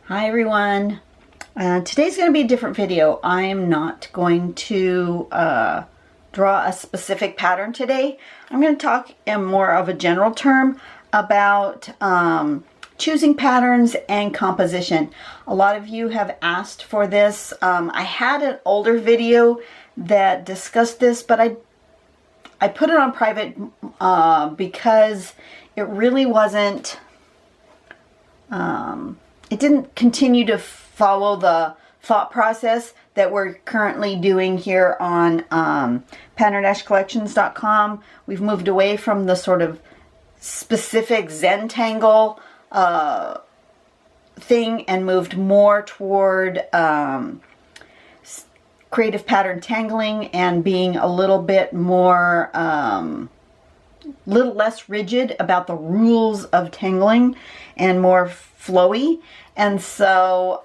Hi everyone. Today's going to be a different video. I am not going to draw a specific pattern today. I'm going to talk in more of a general term about choosing patterns and composition. A lot of you have asked for this. I had an older video that discussed this, but I put it on private because it really wasn't it didn't continue to follow the thought process that we're currently doing here on pattern-collections.com. We've moved away from the sort of specific Zentangle thing and moved more toward creative pattern tangling and being a little bit more little less rigid about the rules of tangling and more flowy. And so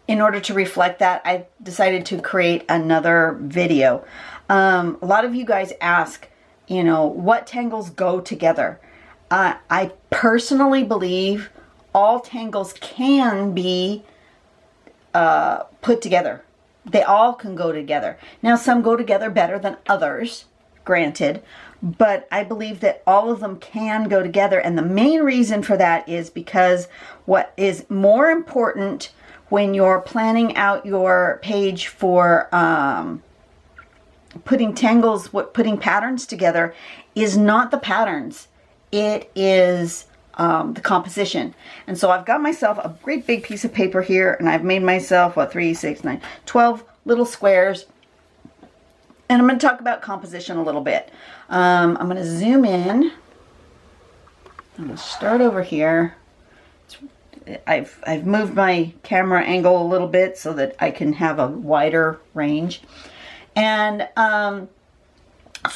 in order to reflect that, I decided to create another video. A lot of you guys ask, you know, what tangles go together. I personally believe all tangles can be put together. They all can go together. Now, some go together better than others, granted, but I believe that all of them can go together, and the main reason for that is because what is more important when you're planning out your page for putting patterns together is not the patterns, it is the composition. And so I've got myself a great big piece of paper here, and I've made myself, what, 3, 6, 9, 12 little squares. And I'm going to talk about composition a little bit. I'm going to zoom in. I'm going to start over here. I've moved my camera angle a little bit so that I can have a wider range. And so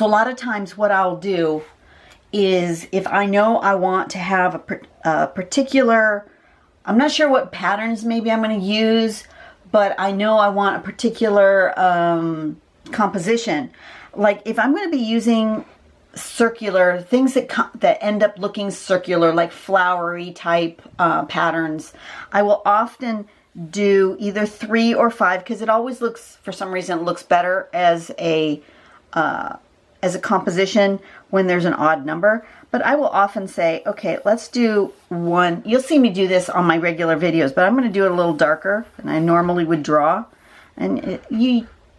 a lot of times what I'll do is, if I know I want to have a particular, I'm not sure what patterns maybe I'm going to use, but I know I want a particular composition. Like if I'm going to be using circular things that end up looking circular, like flowery type patterns, I will often do either 3 or 5, because it always looks, for some reason, it looks better as a composition when there's an odd number. But I will often say, okay, let's do 1. You'll see me do this on my regular videos, but I'm going to do it a little darker than I normally would draw. And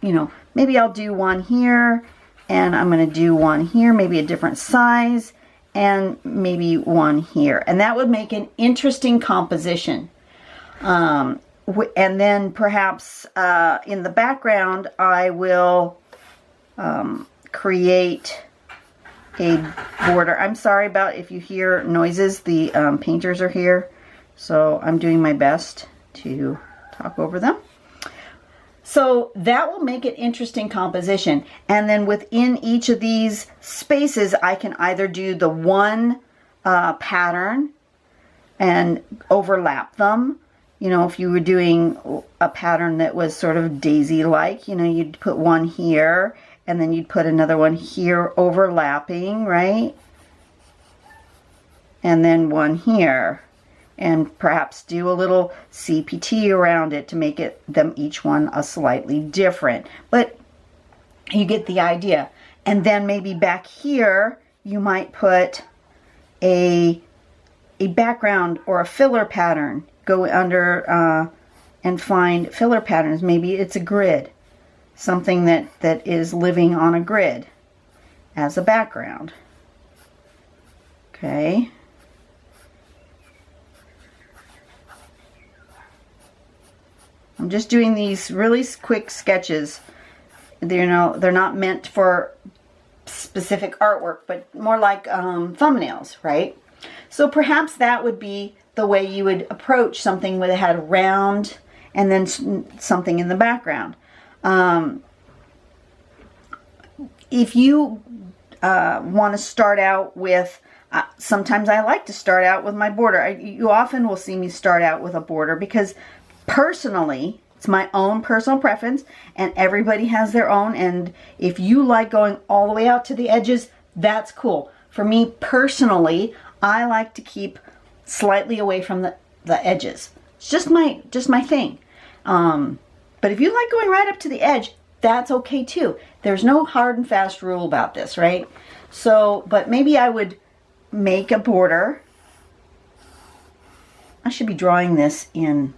you know, maybe I'll do 1 here, and I'm going to do 1 here, maybe a different size, and maybe 1 here. And that would make an interesting composition. And then perhaps in the background, I will create a border. I'm sorry about if you hear noises. The painters are here, so I'm doing my best to talk over them. So that will make an interesting composition. And then within each of these spaces, I can either do the one pattern and overlap them. You know, if you were doing a pattern that was sort of daisy-like, you know, you'd put 1 here, and then you'd put another one here overlapping, right? And then 1 here. And perhaps do a little CPT around it to make them each one a slightly different. But you get the idea. And then maybe back here, you might put a background or a filler pattern. Go under and find filler patterns. Maybe it's a grid. Something that is living on a grid as a background. Okay. I'm just doing these really quick sketches. You know, they're not meant for specific artwork, but more like thumbnails, right? So perhaps that would be the way you would approach something where it had a round and then something in the background. If you want to start out with, sometimes I like to start out with my border. You often will see me start out with a border because personally, it's my own personal preference, and everybody has their own, and if you like going all the way out to the edges, that's cool. For me personally, I like to keep slightly away from the edges. It's just my thing. But if you like going right up to the edge, that's okay too. There's no hard and fast rule about this, right? So, but maybe I would make a border. I should be drawing this in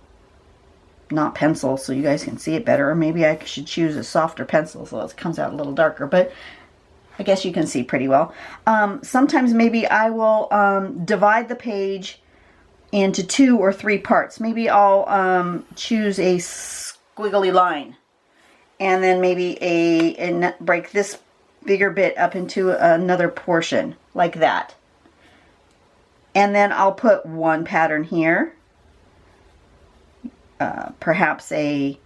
not pencil so you guys can see it better, or maybe I should choose a softer pencil so it comes out a little darker, but I guess you can see pretty well. Sometimes maybe I will divide the page into 2 or 3 parts. Maybe I'll choose a squiggly line, and then maybe and break this bigger bit up into another portion like that. And then I'll put one pattern here, perhaps a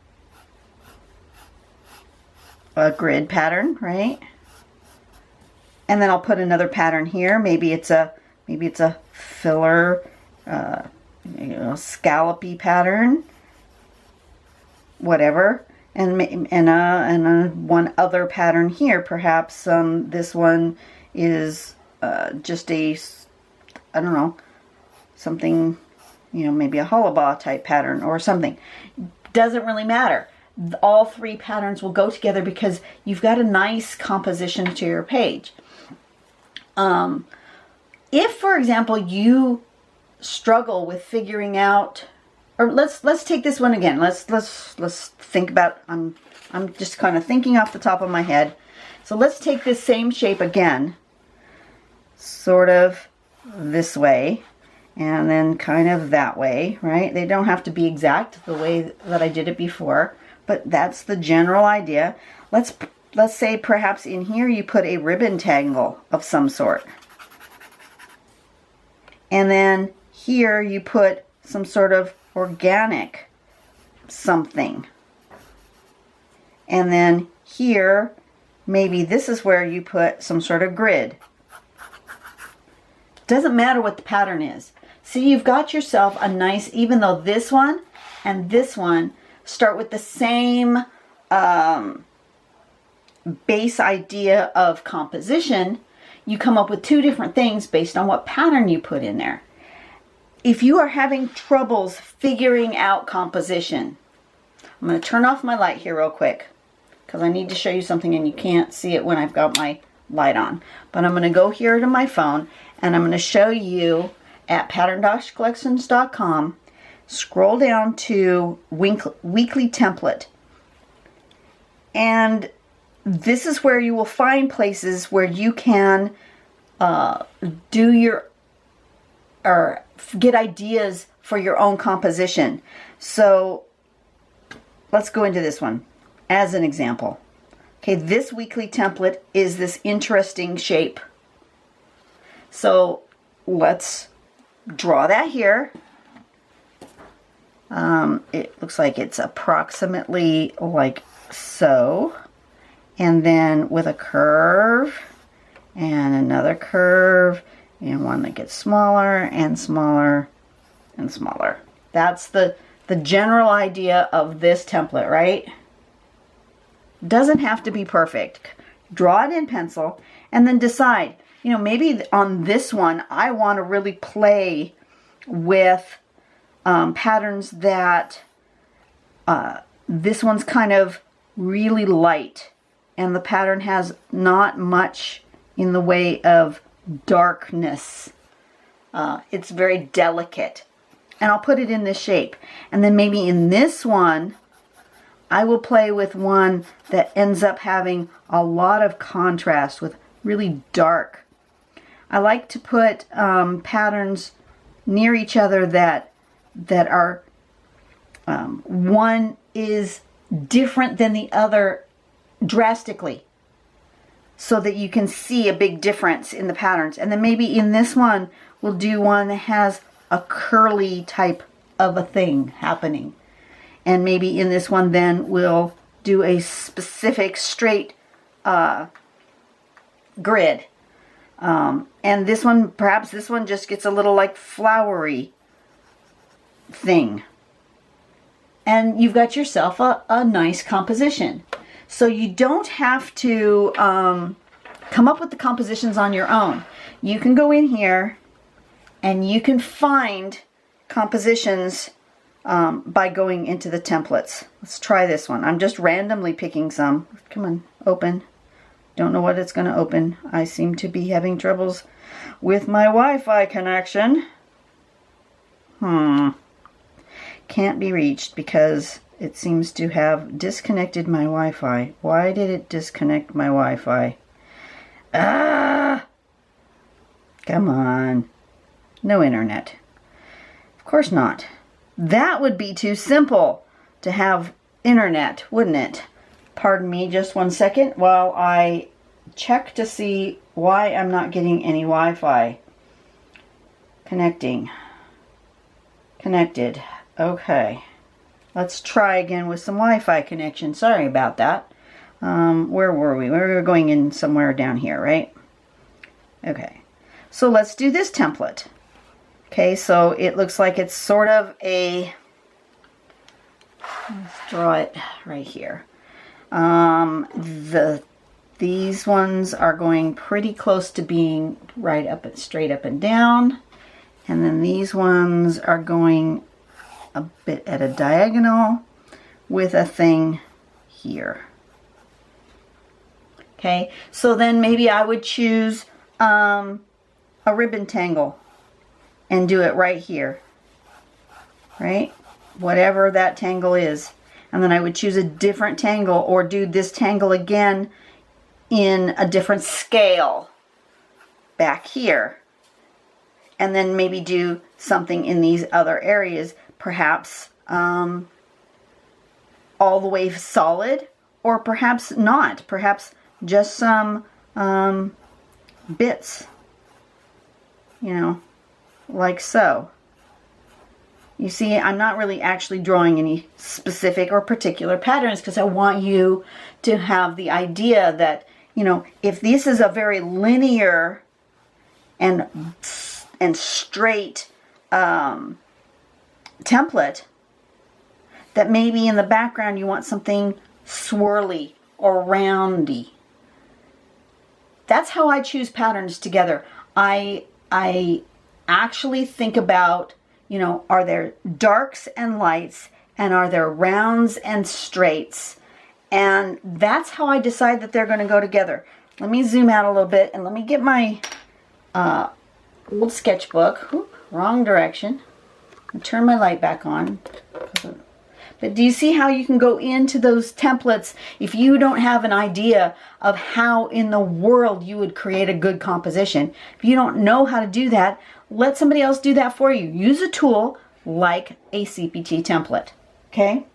grid pattern, right? And then I'll put another pattern here. Maybe it's a filler, scallopy pattern, whatever. And one other pattern here. Perhaps this one is just a, I don't know, something, maybe a hollabah type pattern or something. Doesn't really matter. All 3 patterns will go together because you've got a nice composition to your page. If, for example, you struggle with figuring out, or let's take this one again. Let's think about. I'm just kind of thinking off the top of my head. So let's take this same shape again, sort of this way, and then kind of that way, right? They don't have to be exact the way that I did it before, but that's the general idea. Let's say perhaps in here you put a ribbon tangle of some sort. And then here you put some sort of organic something. And then here, maybe this is where you put some sort of grid. Doesn't matter what the pattern is. See, you've got yourself a nice, even though this one and this one start with the same base idea of composition, you come up with 2 different things based on what pattern you put in there. If you are having troubles figuring out composition, I'm going to turn off my light here real quick because I need to show you something and you can't see it when I've got my light on. But I'm going to go here to my phone and I'm going to show you at pattern-collections.com, scroll down to weekly template. And this is where you will find places where you can do your, or get ideas for your own composition. So let's go into this one as an example. Okay, this weekly template is this interesting shape. So let's draw that here. It looks like it's approximately like so. And then with a curve and another curve and one that gets smaller and smaller and smaller. That's the general idea of this template, right? Doesn't have to be perfect. Draw it in pencil and then decide, maybe on this one I want to really play with patterns that this one's kind of really light and the pattern has not much in the way of darkness. It's very delicate. And I'll put it in this shape. And then maybe in this one, I will play with one that ends up having a lot of contrast with really dark. I like to put patterns near each other that are, one is different than the other drastically, so that you can see a big difference in the patterns. And then maybe in this one we'll do one that has a curly type of a thing happening, and maybe in this one then we'll do a specific straight grid, and this one, perhaps this one just gets a little like flowery thing, and you've got yourself a nice composition. So you don't have to come up with the compositions on your own. You can go in here And you can find compositions by going into the templates. Let's try this one. I'm just randomly picking some. Come on, open. Don't know what it's going to open. I seem to be having troubles with my Wi-Fi connection. Can't be reached because it seems to have disconnected my Wi-Fi. Why did it disconnect my Wi-Fi? Ah! Come on. No internet. Of course not. That would be too simple to have internet, wouldn't it? Pardon me just one second while I check to see why I'm not getting any Wi-Fi. Connecting. Connected. Okay. Let's try again with some Wi-Fi connection. Sorry about that. Where were we? We were going in somewhere down here, right? Okay. So let's do this template. Okay, so it looks like it's sort of a, let's draw it right here. These ones are going pretty close to being right up and straight up and down. And then these ones are going a bit at a diagonal with a thing here. Okay, so then maybe I would choose a ribbon tangle and do it right here, right? Whatever that tangle is. And then I would choose a different tangle or do this tangle again in a different scale back here. And then maybe do something in these other areas, perhaps all the way solid, or perhaps not. Perhaps just some bits, you know, like so. You see, I'm not really actually drawing any specific or particular patterns because I want you to have the idea that, you know, if this is a very linear and straight template, that maybe in the background you want something swirly or roundy. That's how I choose patterns together. I actually think about, you know, are there darks and lights, and are there rounds and straights? And that's how I decide that they're going to go together. Let me zoom out a little bit and let me get my old sketchbook. Ooh, wrong direction. I'll turn my light back on. But do you see how you can go into those templates if you don't have an idea of how in the world you would create a good composition? If you don't know how to do that, let somebody else do that for you. Use a tool like a CPT template, okay?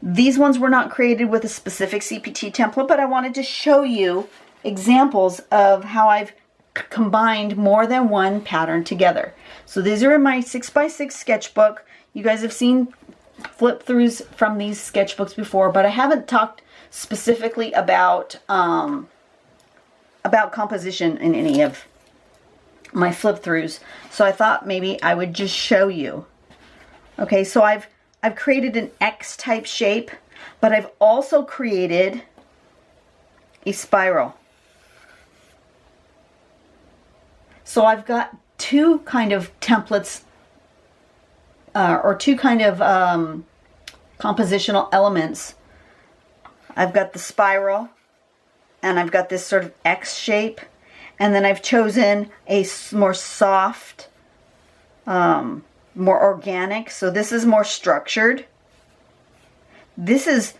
These ones were not created with a specific CPT template, but I wanted to show you examples of how I've combined more than one pattern together. So these are in my 6x6 sketchbook. You guys have seen flip throughs from these sketchbooks before, but I haven't talked specifically about composition in any of my flip throughs. So I thought maybe I would just show you. Okay, so I've created an X type shape, but I've also created a spiral. So I've got two kind of templates or two kind of compositional elements. I've got the spiral and I've got this sort of X shape, and then I've chosen a more soft, more organic. So this is more structured. This is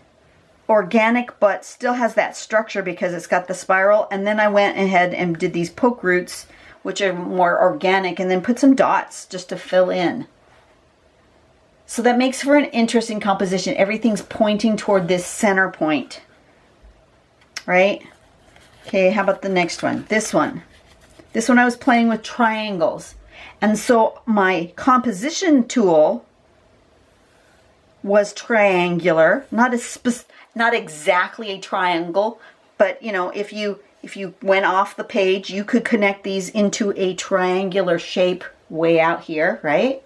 organic but still has that structure because it's got the spiral. And then I went ahead and did these poke roots, which are more organic, and then put some dots just to fill in. So that makes for an interesting composition. Everything's pointing toward this center point, right? Okay, how about the next one? This one. This one I was playing with triangles. And so my composition tool was triangular, not exactly a triangle, but you know, if you went off the page, you could connect these into a triangular shape way out here, right?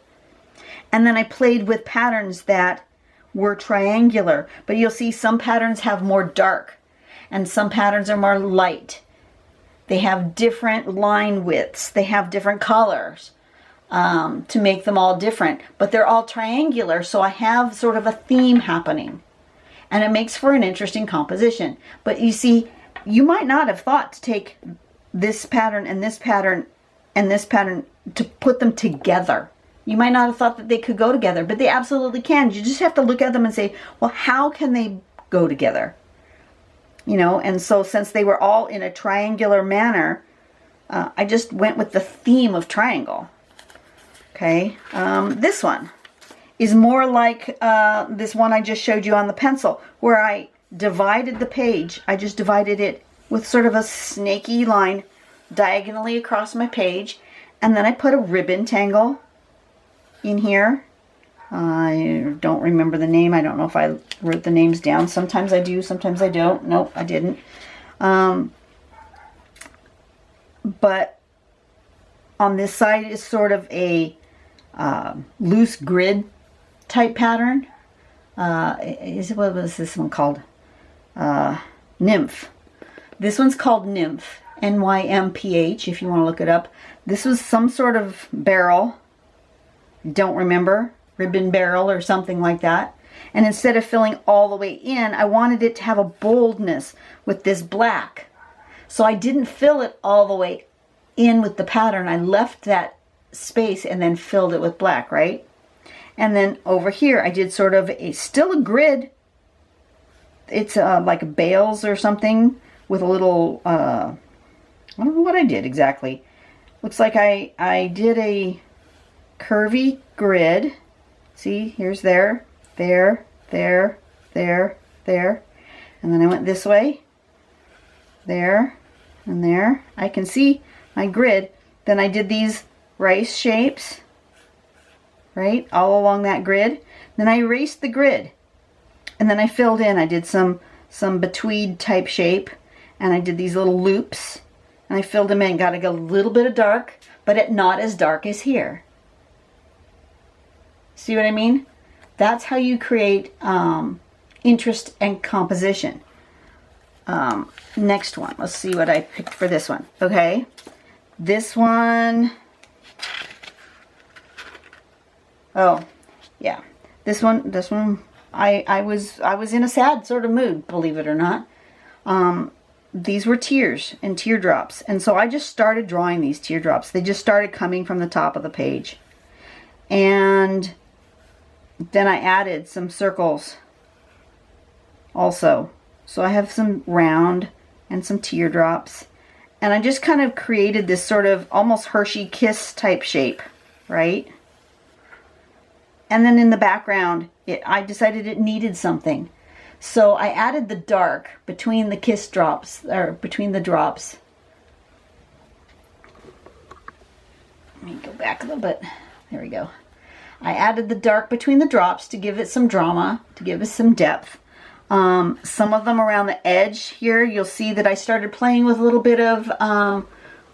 And then I played with patterns that were triangular, but you'll see some patterns have more dark and some patterns are more light. They have different line widths. They have different colors. to make them all different, but they're all triangular, so I have sort of a theme happening, and it makes for an interesting composition. But you see, you might not have thought to take this pattern and this pattern and this pattern to put them together. You might not have thought that they could go together, but they absolutely can. You just have to look at them and say, well, how can they go together? You know, and so since they were all in a triangular manner, I just went with the theme of triangle. Okay, this one is more like this one I just showed you on the pencil, where I divided the page. I just divided it with sort of a snaky line diagonally across my page, and then I put a ribbon tangle in here. I don't remember the name. I don't know if I wrote the names down. Sometimes I do, sometimes I don't. Nope, I didn't. But on this side is sort of a loose grid type pattern. What was this one called? Nymph. This one's called Nymph. NYMPH, if you want to look it up. This was some sort of barrel. Don't remember. Ribbon barrel or something like that. And instead of filling all the way in, I wanted it to have a boldness with this black. So I didn't fill it all the way in with the pattern. I left that space and then filled it with black, right? And then over here I did sort of still a grid. It's like bales or something with a little I don't know what I did exactly. Looks like I did a curvy grid. See, here's there, there, there, there, there. And then I went this way, there, and there. I can see my grid. Then I did these rice shapes, right, all along that grid. Then I erased the grid. And then I filled in. I did some betweed type shape, and I did these little loops, and I filled them in. Got to go a little bit of dark, but not as dark as here. See what I mean? That's how you create interest and composition. Next one. Let's see what I picked for this one. Okay. This one. Oh, yeah. This one. I was in a sad sort of mood, believe it or not. These were tears and teardrops, and so I just started drawing these teardrops. They just started coming from the top of the page, and then I added some circles also. So I have some round and some teardrops, and I just kind of created this sort of almost Hershey Kiss type shape, right? And then in the background, I decided it needed something. So I added the dark between the kiss drops, or between the drops. Let me go back a little bit. There we go. I added the dark between the drops to give it some drama, to give it some depth. Some of them around the edge here, you'll see that I started playing with a little bit of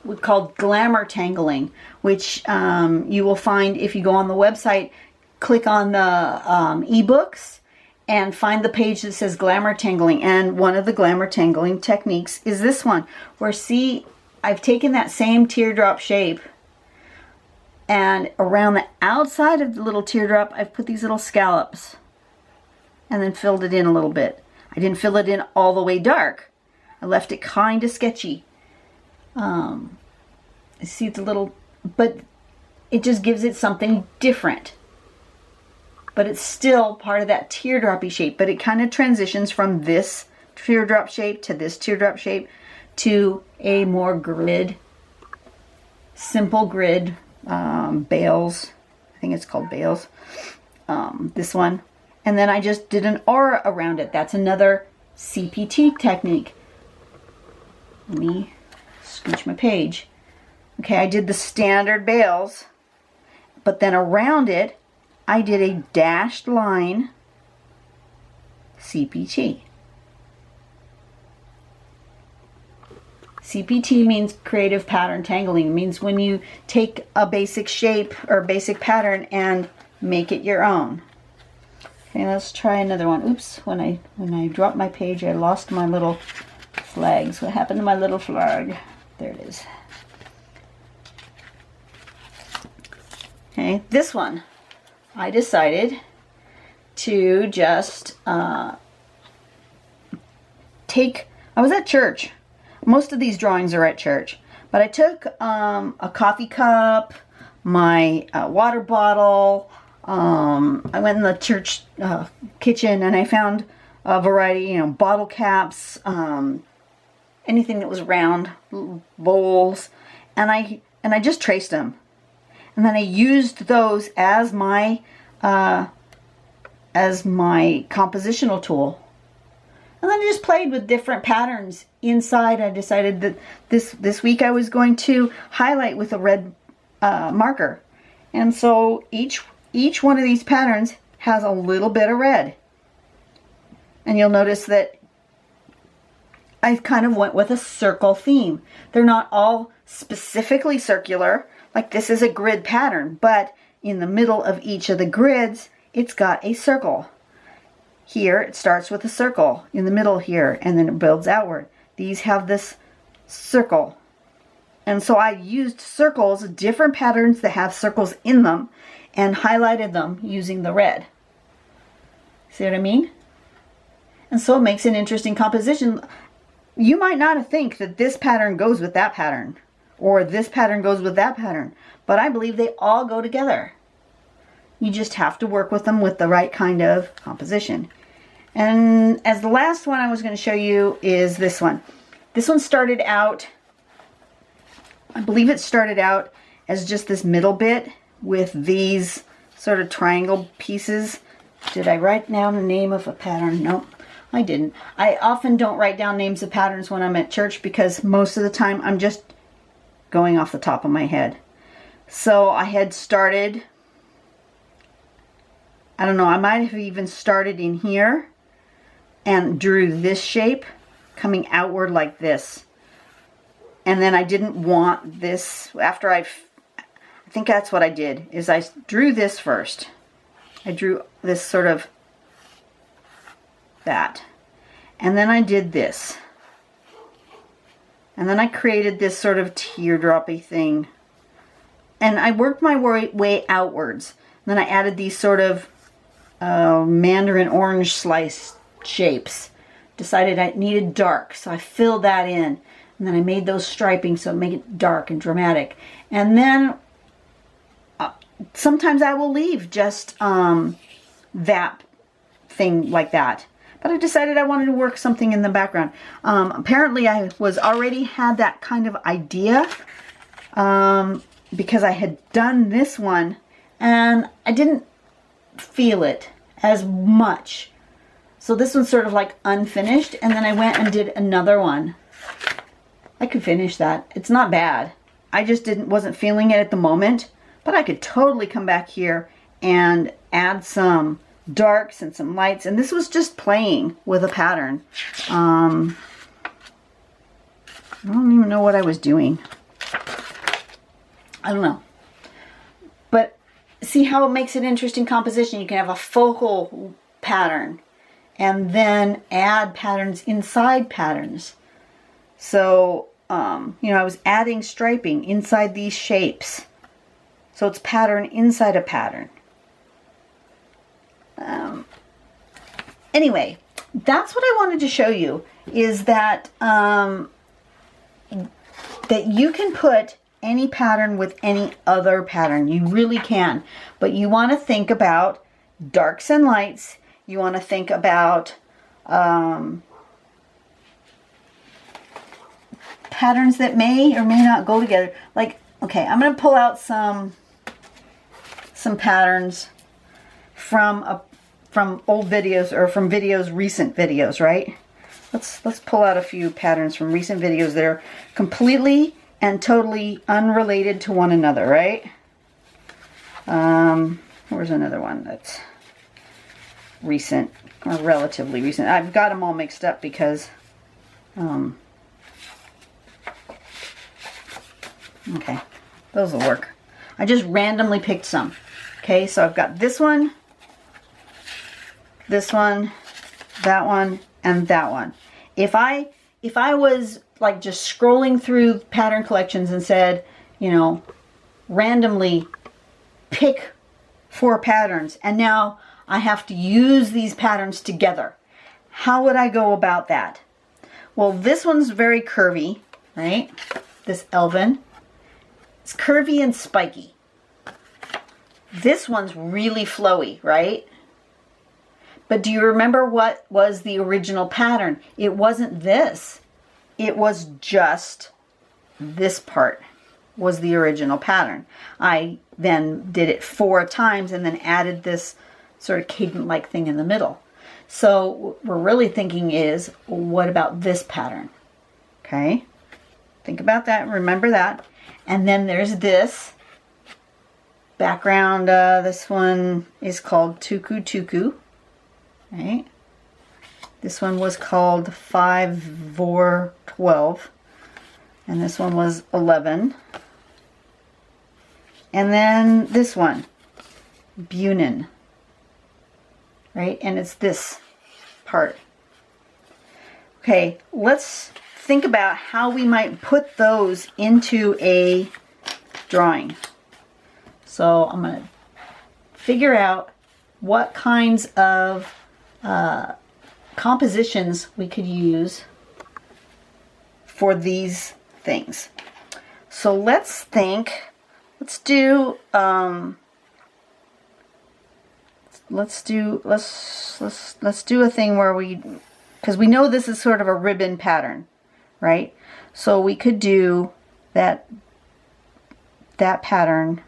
what's called glamour tangling, which you will find if you go on the website, click on the ebooks and find the page that says glamour tangling. And one of the glamour tangling techniques is this one, where see, I've taken that same teardrop shape, and around the outside of the little teardrop, I've put these little scallops and then filled it in a little bit. I didn't fill it in all the way dark. I left it kind of sketchy. See, it's a little, but it just gives it something different. But it's still part of that teardroppy shape, but it kind of transitions from this teardrop shape to this teardrop shape to a more grid, simple grid, bales. I think it's called bales. This one. And then I just did an aura around it. That's another CPT technique. Let me scooch my page. Okay, I did the standard bales, but then around it, I did a dashed line CPT. CPT means creative pattern tangling. It means when you take a basic shape or basic pattern and make it your own. Okay, let's try another one. Oops, when I dropped my page, I lost my little flags. What happened to my little flag? There it is. Okay, this one, I decided to just take, I was at church. Most of these drawings are at church. But I took a coffee cup, my water bottle. I went in the church kitchen and I found a variety, you know, bottle caps, anything that was round, bowls, and I just traced them. And then I used those as my compositional tool. And then I just played with different patterns inside. I decided that this week I was going to highlight with a red marker. And so each one of these patterns has a little bit of red. And you'll notice that I kind of went with a circle theme. They're not all specifically circular, like this is a grid pattern, but in the middle of each of the grids, it's got a circle. Here, it starts with a circle in the middle here, and then it builds outward. These have this circle. And so I used circles, different patterns that have circles in them, and highlighted them using the red. See what I mean? And so it makes an interesting composition. You might not think that this pattern goes with that pattern, or this pattern goes with that pattern, but I believe they all go together. You just have to work with them with the right kind of composition. And as the last one I was going to show you is this one. This one started out, I believe it started out as just this middle bit with these sort of triangle pieces. Did I write down the name of a pattern? Nope, I didn't. I often don't write down names of patterns when I'm at church because most of the time I'm just going off the top of my head. So I had started, I don't know, I might have even started in here and drew this shape coming outward like this. And then I didn't want this, after I think that's what I did, is I drew this first. I drew this sort of that. And then I did this. And then I created this sort of teardroppy thing. And I worked my way outwards. And then I added these sort of mandarin orange slice shapes. Decided I needed dark, so I filled that in. And then I made those striping so it made it dark and dramatic. And then sometimes I will leave just that thing like that. But I decided I wanted to work something in the background. Apparently I was already had that kind of idea because I had done this one and I didn't feel it as much. So this one's sort of like unfinished, and then I went and did another one. I could finish that. It's not bad. I just wasn't feeling it at the moment, but I could totally come back here and add some darks and some lights, and this was just playing with a pattern. I don't even know what I was doing. I don't know. But see how it makes an interesting composition. You can have a focal pattern and then add patterns inside patterns. So, you know, I was adding striping inside these shapes. So it's pattern inside a pattern. Anyway, that's what I wanted to show you, is that that you can put any pattern with any other pattern. You really can. But you want to think about darks and lights. You want to think about patterns that may or may not go together. Like, okay, I'm going to pull out some patterns from old videos, or from videos, recent videos, right? Let's pull out a few patterns from recent videos that are completely and totally unrelated to one another, right? Where's another one that's recent or relatively recent? I've got them all mixed up because okay, those will work. I just randomly picked some. Okay, so I've got this one, that one, and that one. If I was like just scrolling through pattern collections and said, you know, randomly pick 4 patterns and now I have to use these patterns together. How would I go about that? Well, this one's very curvy, right? This Elven. It's curvy and spiky. This one's really flowy, right? But do you remember what was the original pattern? It wasn't this. It was just this part was the original pattern. I then did it 4 times and then added this sort of cadent-like thing in the middle. So what we're really thinking is, what about this pattern? Okay, think about that, remember that. And then there's this background. This one is called Tuku Tuku, right? This one was called 5 Vor 12, and this one was 11. And then this one, Bunin, right? And it's this part. Okay, let's think about how we might put those into a drawing. So I'm going to figure out what kinds of compositions we could use for these things. So let's think, let's do a thing where because we know this is sort of a ribbon pattern, right? So we could do that pattern.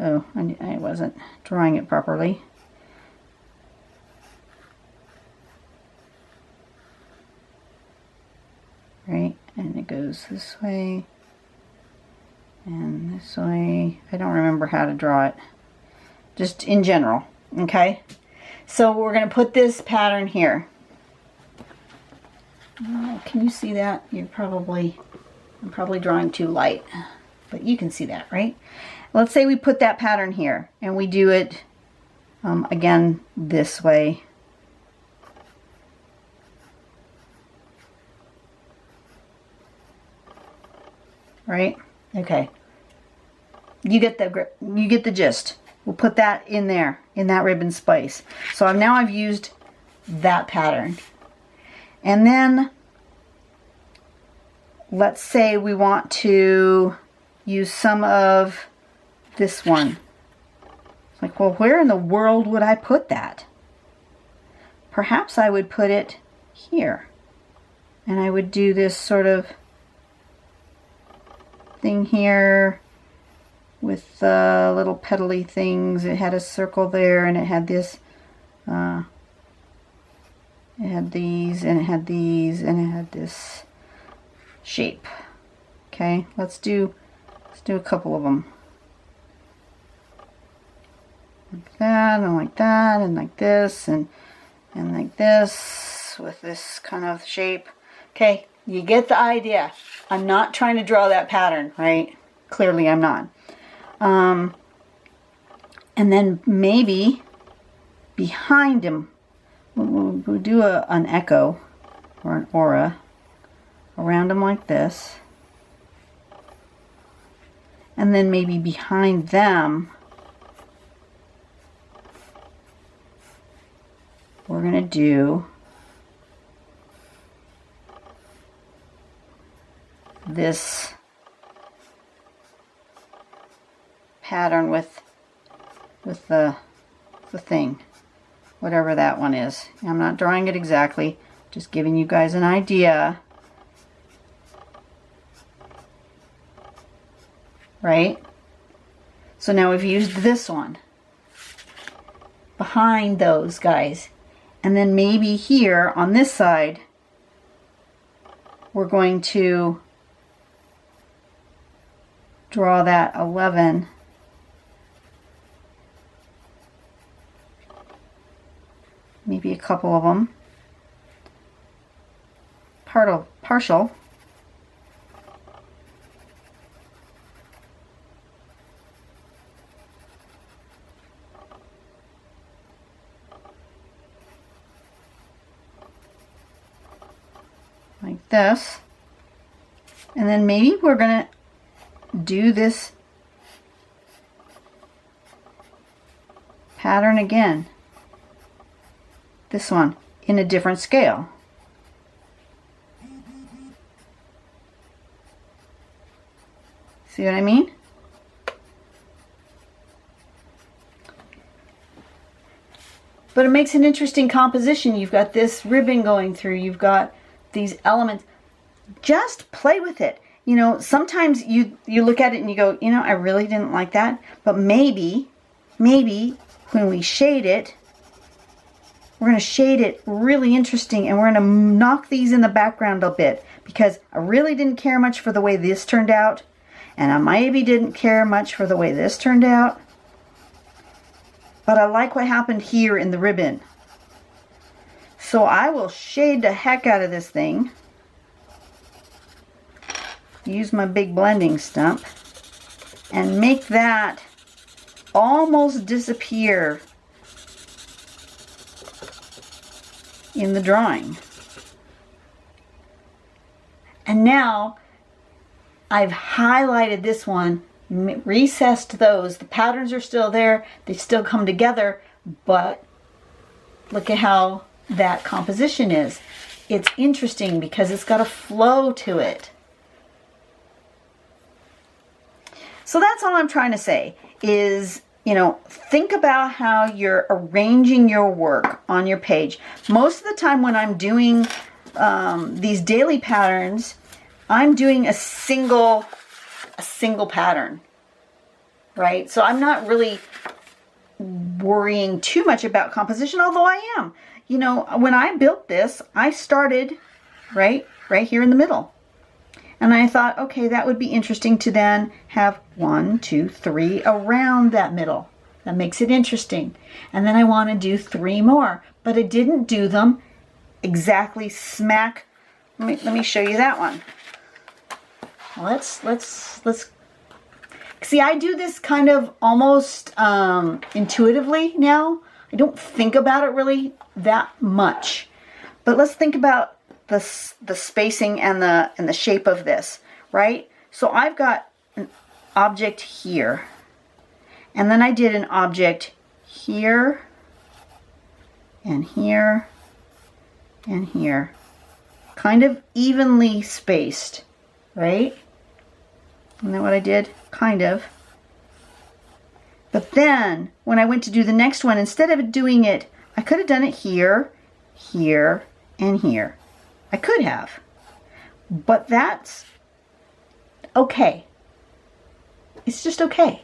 Oh, I wasn't drawing it properly. Right, and it goes this way and this way. I don't remember how to draw it, just in general. Okay, so we're going to put this pattern here. Can you see that? I'm probably drawing too light, but you can see that, right? Let's say we put that pattern here and we do it again this way. Right? Okay. You get the gist. We'll put that in there, in that ribbon space. So now I've used that pattern. And then let's say we want to use some of this one. It's like, well, where in the world would I put that? Perhaps I would put it here. And I would do this sort of thing here with little petally things. It had a circle there, and it had this, it had these, and it had these, and it had this shape. Okay, let's do a couple of them. Like that, and like that, and like this, and like this, with this kind of shape. Okay, you get the idea. I'm not trying to draw that pattern, right? Clearly I'm not. And then maybe behind him, we'll do an echo or an aura around him like this. And then maybe behind them, we're going to do this pattern with the thing, whatever that one is. I'm not drawing it exactly, just giving you guys an idea. Right? So now we've used this one behind those guys. And then maybe here on this side, we're going to draw that 11. Maybe a couple of them. Partial. Like this. And then maybe we're going to do this pattern again. This one in a different scale. See what I mean? But it makes an interesting composition. You've got this ribbon going through. You've got these elements. Just play with it. You know, sometimes you look at it and you go, you know, I really didn't like that. But maybe when we shade it, we're going to shade it really interesting, and we're going to knock these in the background a bit, because I really didn't care much for the way this turned out, and I maybe didn't care much for the way this turned out, but I like what happened here in the ribbon. So I will shade the heck out of this thing, use my big blending stump, and make that almost disappear in the drawing. And now I've highlighted this one, recessed those. The patterns are still there. They still come together, but look at how that composition is. It's interesting because it's got a flow to it. So that's all I'm trying to say is, you know, think about how you're arranging your work on your page. Most of the time when I'm doing these daily patterns, I'm doing a single pattern, right? So I'm not really worrying too much about composition, although I am. You know, when I built this, I started right here in the middle. And I thought, okay, that would be interesting to then have 1, 2, 3 around that middle. That makes it interesting. And then I want to do 3 more, but I didn't do them exactly smack. Let me show you that one. Let's see. I do this kind of almost intuitively now. I don't think about it really that much, but let's think about the spacing and the shape of this, right? So I've got an object here, and then I did an object here and here and here, kind of evenly spaced, right? Isn't that what I did? Kind of. But then when I went to do the next one, instead of doing it, I could have done it here, here, and here. I could have, but that's okay. It's just okay.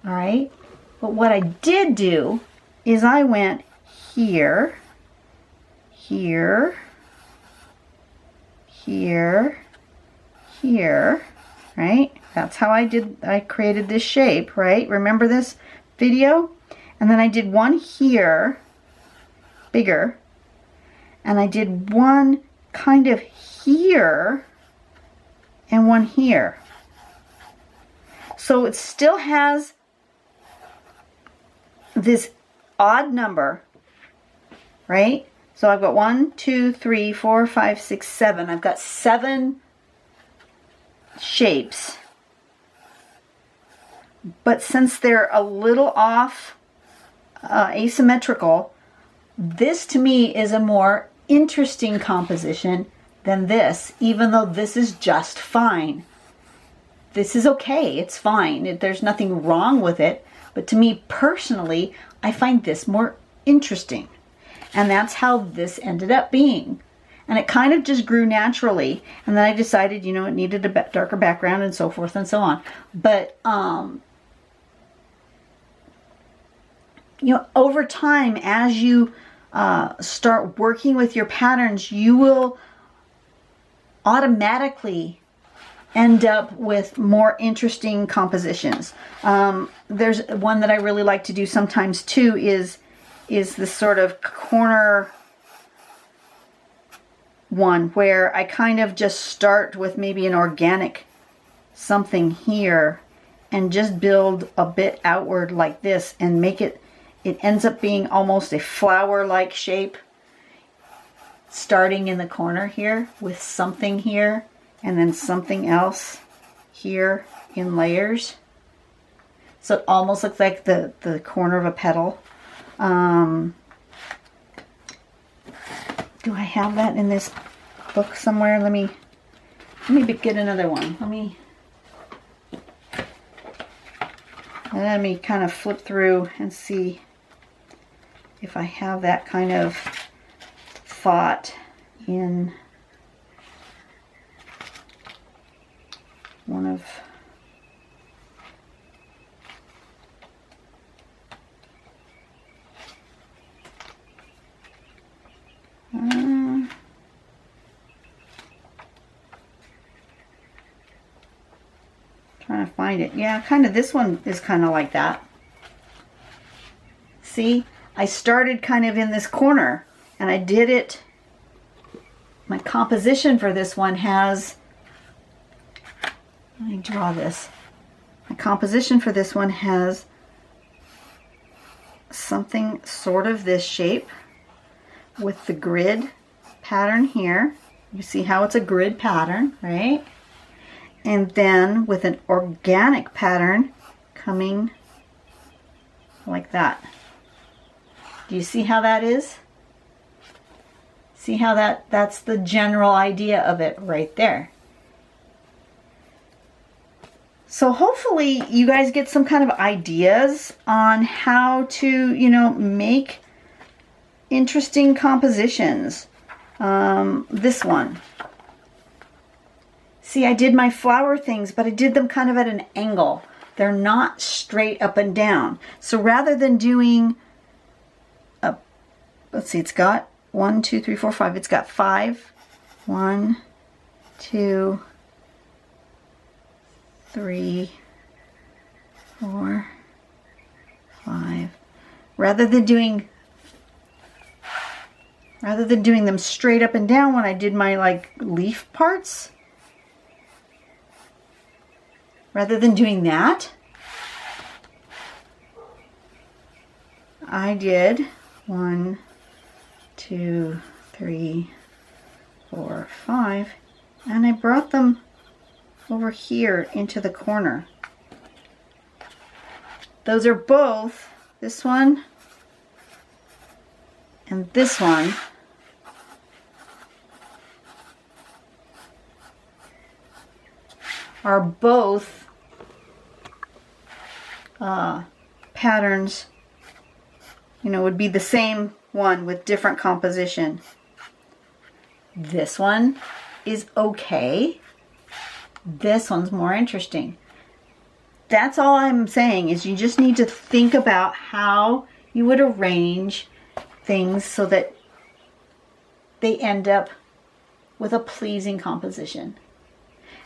All right. But what I did do is I went here, here, here, here, right? That's how I created this shape, right? Remember this video? And then I did one here, bigger. And I did one kind of here and one here. So it still has this odd number, right? So I've got 1, 2, 3, 4, 5, 6, 7. I've got 7 shapes. But since they're a little off, asymmetrical, this to me is a more interesting composition than this, even though this is just fine. This is okay, it's fine. There's nothing wrong with it, but to me personally, I find this more interesting. And that's how this ended up being. And it kind of just grew naturally, and then I decided, you know, it needed a darker background and so forth and so on. But you know, over time, as you start working with your patterns, you will automatically end up with more interesting compositions. There's one that I really like to do sometimes too, is this sort of corner one where I kind of just start with maybe an organic something here and just build a bit outward like this and make it ends up being almost a flower-like shape, starting in the corner here with something here and then something else here in layers. So it almost looks like the corner of a petal. Do I have that in this book somewhere? Let me get another one. Let me kind of flip through and see if I have that kind of thought in one of... trying to find it. Yeah, kind of, this one is kind of like that. See, I started kind of in this corner and I did it. My composition for this one has, let me draw this. My composition for this one has something sort of this shape with the grid pattern here. You see how it's a grid pattern, right? And then with an organic pattern coming like that. Do you see how that is? See how that's the general idea of it right there. So hopefully you guys get some kind of ideas on how to, you know, make interesting compositions. This one. See, I did my flower things, but I did them kind of at an angle. They're not straight up and down. So rather than doing a, let's see, it's got 1, 2, 3, 4, 5. It's got 5. 1, 2, 3, 4, 5. Rather than doing them straight up and down when I did my like leaf parts, rather than doing that, I did 1, 2, 3, 4, 5, and I brought them over here into the corner. Those are both, this one and this one, are both patterns, you know, would be the same one with different composition. This one is okay. This one's more interesting. That's all I'm saying, is you just need to think about how you would arrange things so that they end up with a pleasing composition.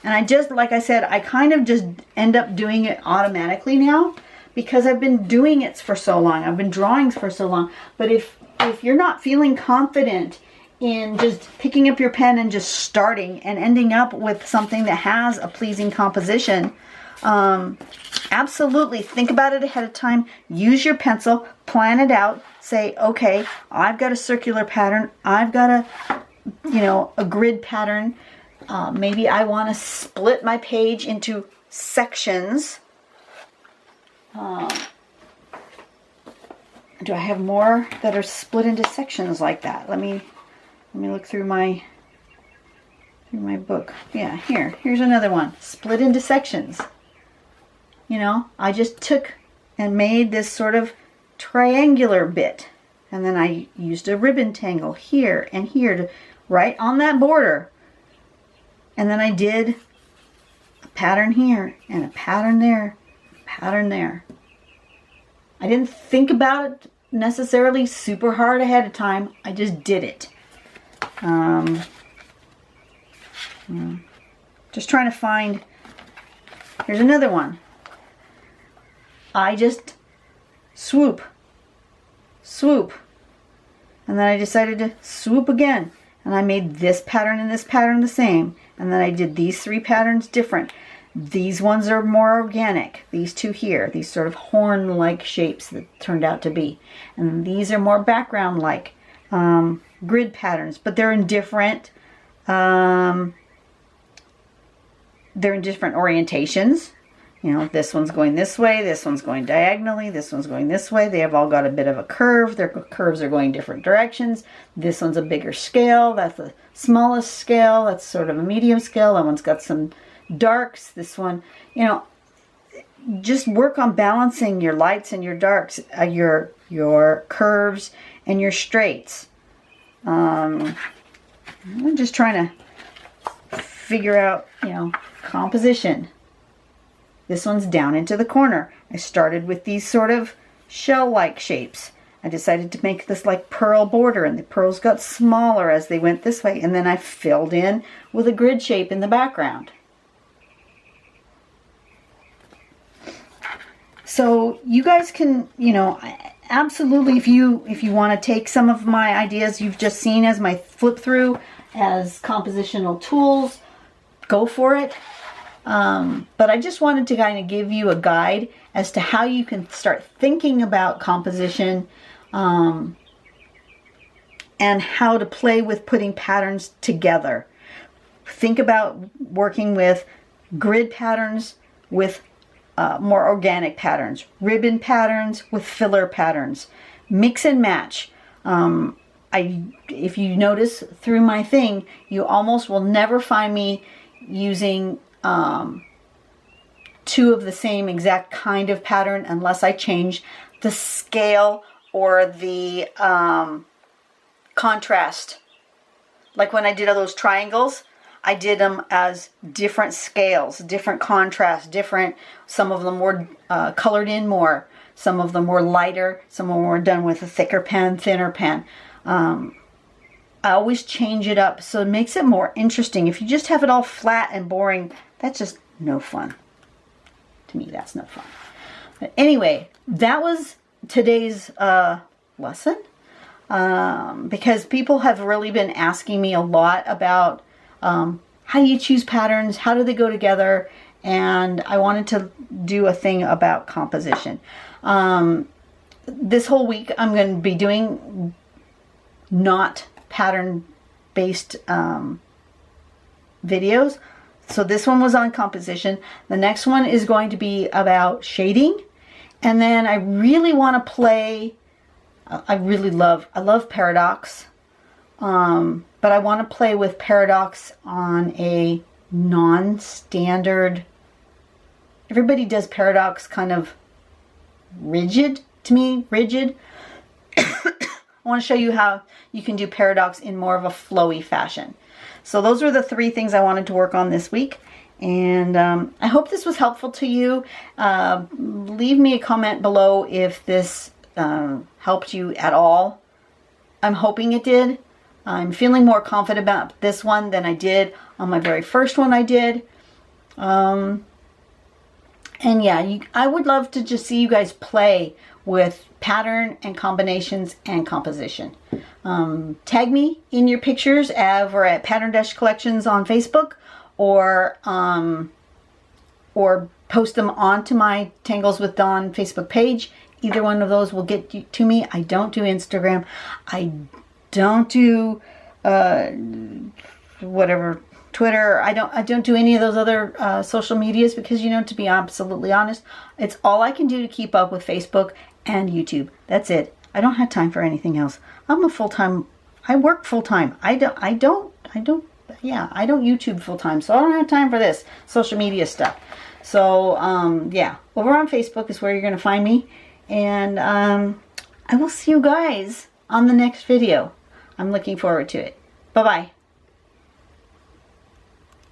And I just, like I said, I kind of just end up doing it automatically now because I've been doing it for so long. I've been drawing for so long. But if you're not feeling confident in just picking up your pen and just starting and ending up with something that has a pleasing composition, absolutely think about it ahead of time. Use your pencil, plan it out, say, okay, I've got a circular pattern, I've got a, you know, a grid pattern. Maybe I want to split my page into sections. Do I have more that are split into sections like that? Let me look through my book. Yeah, here's another one. Split into sections. You know, I just took and made this sort of triangular bit. And then I used a ribbon tangle here and here to right on that border. And then I did a pattern here and a pattern there, a pattern there. I didn't think about it necessarily super hard ahead of time. I just did it. Just trying to find, here's another one. I just swoop, and then I decided to swoop again. And I made this pattern and this pattern the same. And then I did these 3 patterns different. These ones are more organic. These 2 here, these sort of horn-like shapes that turned out to be. And these are more background-like grid patterns. But they're in different, orientations. You You know, this one's going this way, this one's going diagonally, this one's going this way. They have all got a bit of a curve. Their curves are going different directions. This one's a bigger scale. That's the smallest scale. That's sort of a medium scale. That one's got some darks. This one, you know, just work on balancing your lights and your darks, your curves and your straights. I'm just trying to figure out, you know, composition. This one's down into the corner. I started with these sort of shell-like shapes. I decided to make this like pearl border, and the pearls got smaller as they went this way, and then I filled in with a grid shape in the background. So you guys can, you know, absolutely, if you want to take some of my ideas you've just seen as my flip through as compositional tools, go for it. But I just wanted to kind of give you a guide as to how you can start thinking about composition, and how to play with putting patterns together. Think about working with grid patterns with more organic patterns, ribbon patterns with filler patterns, mix and match. If you notice through my thing, you almost will never find me using two of the same exact kind of pattern unless I change the scale or the contrast. Like when I did all those triangles, I did them as different scales, different contrasts, different, some of them were colored in more, some of them were lighter, some of them were done with a thicker pen, thinner pen. I always change it up so it makes it more interesting. If you just have it all flat and boring, that's just no fun. To me, that's no fun. But anyway, that was today's lesson, because people have really been asking me a lot about how do you choose patterns, how do they go together, and I wanted to do a thing about composition. This whole week I'm going to be doing not pattern based videos. So this one was on composition. The next one is going to be about shading, and then I really want to play, I love paradox, but I want to play with paradox on a non-standard. Everybody does paradox kind of rigid, to me, rigid. I want to show you how you can do paradox in more of a flowy fashion. So those are the three things I wanted to work on this week. And I hope this was helpful to you. Leave me a comment below if this helped you at all. I'm hoping it did. I'm feeling more confident about this one than I did on my very first one I did. And yeah, I would love to just see you guys play with pattern and combinations and composition. Tag me in your pictures over at Pattern Dash Collections on Facebook, or post them onto my Tangles with Dawn Facebook page. Either one of those will get you to me. I don't do Instagram. I don't do Twitter. I don't do any of those other social medias because, you know, to be absolutely honest, it's all I can do to keep up with Facebook and YouTube. That's it. I don't have time for anything else. I'm a full-time, I work full-time. I don't YouTube full-time, so I don't have time for this social media stuff. So, yeah, over on Facebook is where you're going to find me. And I will see you guys on the next video. I'm looking forward to it. Bye-bye.